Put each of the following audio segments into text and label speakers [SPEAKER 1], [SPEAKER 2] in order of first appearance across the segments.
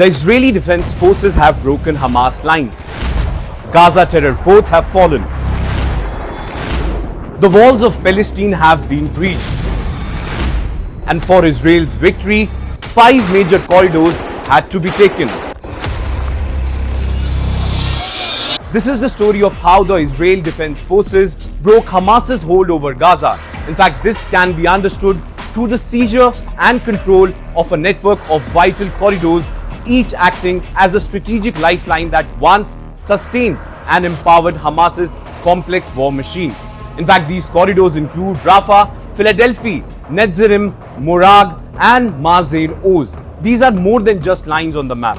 [SPEAKER 1] The Israeli Defense Forces have broken Hamas lines. Gaza terror forts have fallen. The walls of Palestine have been breached. And for Israel's victory, 5 major corridors had to be taken. This is the story of how the Israeli Defense Forces broke Hamas's hold over Gaza. In fact, this can be understood through the seizure and control of a network of vital corridors, each acting as a strategic lifeline that once sustained and empowered Hamas's complex war machine. In fact, these corridors include Rafah, Philadelphi, Netzarim, Morag and Magen Oz. These are more than just lines on the map.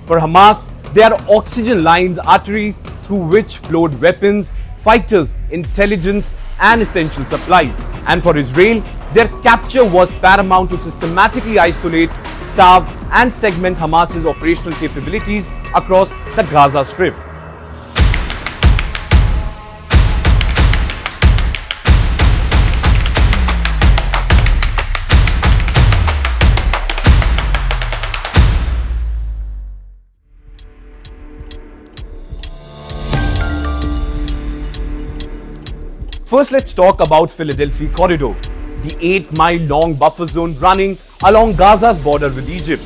[SPEAKER 1] For Hamas, they are oxygen lines, arteries through which flowed weapons, fighters, intelligence and essential supplies. And for Israel, their capture was paramount to systematically isolate, starve and segment Hamas's operational capabilities across the Gaza Strip. First, let's talk about Philadelphi Corridor, the 8-mile-long buffer zone running along Gaza's border with Egypt.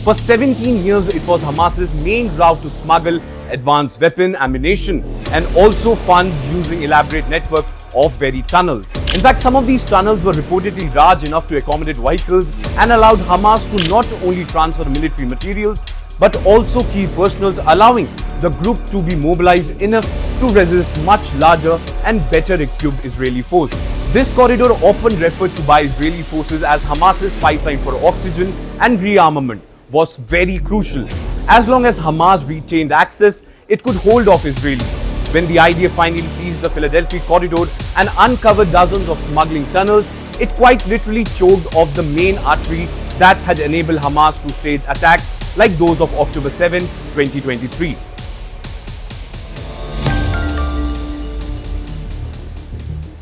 [SPEAKER 1] For 17 years, it was Hamas's main route to smuggle advanced weapon, ammunition, and also funds using elaborate network of very tunnels. In fact, some of these tunnels were reportedly large enough to accommodate vehicles and allowed Hamas to not only transfer military materials, but also key personnel, allowing the group to be mobilized enough to resist much larger and better equipped Israeli force. This corridor, often referred to by Israeli forces as Hamas's pipeline for oxygen and rearmament, was very crucial. As long as Hamas retained access, it could hold off Israelis. When the IDF finally seized the Philadelphia corridor and uncovered dozens of smuggling tunnels, it quite literally choked off the main artery that had enabled Hamas to stage attacks like those of October 7, 2023.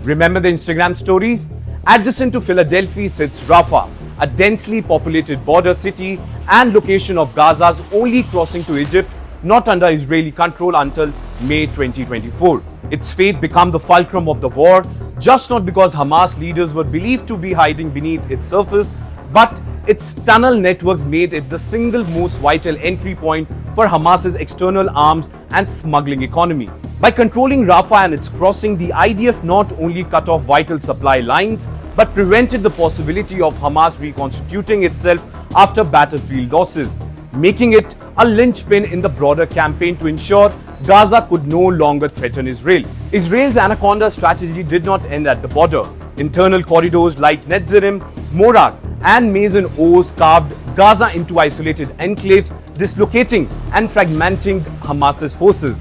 [SPEAKER 1] Remember the Instagram stories? Adjacent to Philadelphia sits Rafah, a densely populated border city and location of Gaza's only crossing to Egypt, not under Israeli control until May 2024. Its fate became the fulcrum of the war, just not because Hamas leaders were believed to be hiding beneath its surface, but its tunnel networks made it the single most vital entry point for Hamas's external arms and smuggling economy. By controlling Rafah and its crossing, the IDF not only cut off vital supply lines, but prevented the possibility of Hamas reconstituting itself after battlefield losses, making it a linchpin in the broader campaign to ensure Gaza could no longer threaten Israel. Israel's Anaconda strategy did not end at the border. Internal corridors like Netzarim, Morag and Magen Oz carved Gaza into isolated enclaves, dislocating and fragmenting Hamas's forces.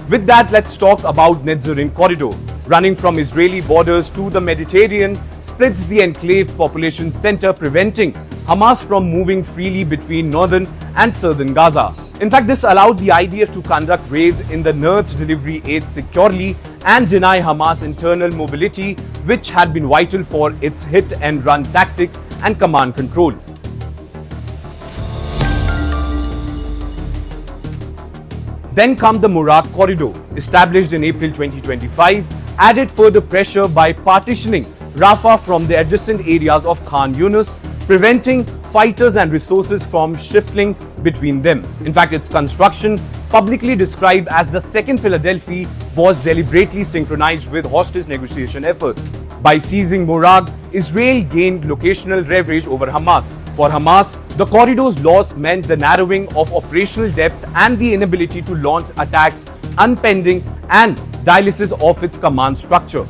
[SPEAKER 1] With that, let's talk about Netzarim Corridor. Running from Israeli borders to the Mediterranean, splits the enclave's population center, preventing Hamas from moving freely between northern and southern Gaza. In fact, this allowed the IDF to conduct raids in the North, delivery aid securely and deny Hamas internal mobility, which had been vital for its hit-and-run tactics and command control. Then come the Morat Corridor, established in April 2025, added further pressure by partitioning Rafah from the adjacent areas of Khan Yunis, preventing fighters and resources from shifting between them. In fact, its construction, publicly described as the second Philadelphia, was deliberately synchronized with hostage negotiation efforts. By seizing Morag, Israel gained locational leverage over Hamas. For Hamas, the corridor's loss meant the narrowing of operational depth and the inability to launch attacks unpending and dialysis of its command structure.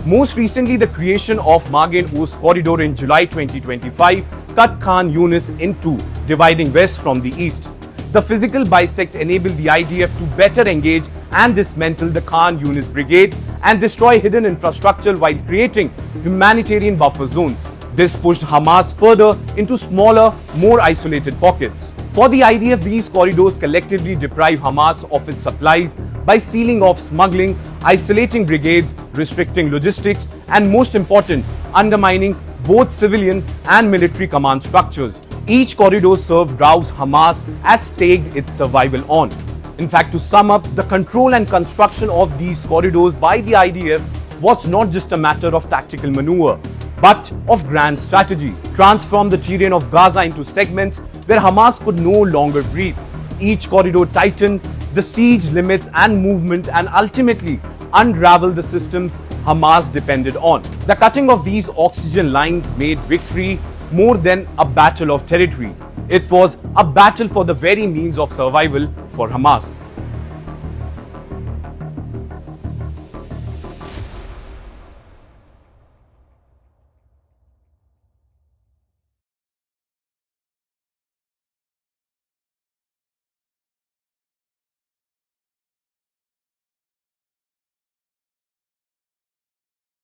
[SPEAKER 1] Most recently, the creation of Magen Oz Corridor in July 2025 cut Khan Yunis in two, dividing west from the east. The physical bisect enabled the IDF to better engage and dismantle the Khan Yunis brigade and destroy hidden infrastructure while creating humanitarian buffer zones. This pushed Hamas further into smaller, more isolated pockets. For the IDF, these corridors collectively deprive Hamas of its supplies by sealing off smuggling, isolating brigades, restricting logistics, and most important, undermining both civilian and military command structures. Each corridor served rouse Hamas as staked its survival on. In fact, to sum up, the control and construction of these corridors by the IDF was not just a matter of tactical maneuver, but of grand strategy. Transform the terrain of Gaza into segments where Hamas could no longer breathe. Each corridor tightened the siege limits and movement and ultimately unraveled the systems Hamas depended on. The cutting of these oxygen lines made victory more than a battle of territory. It was a battle for the very means of survival for Hamas.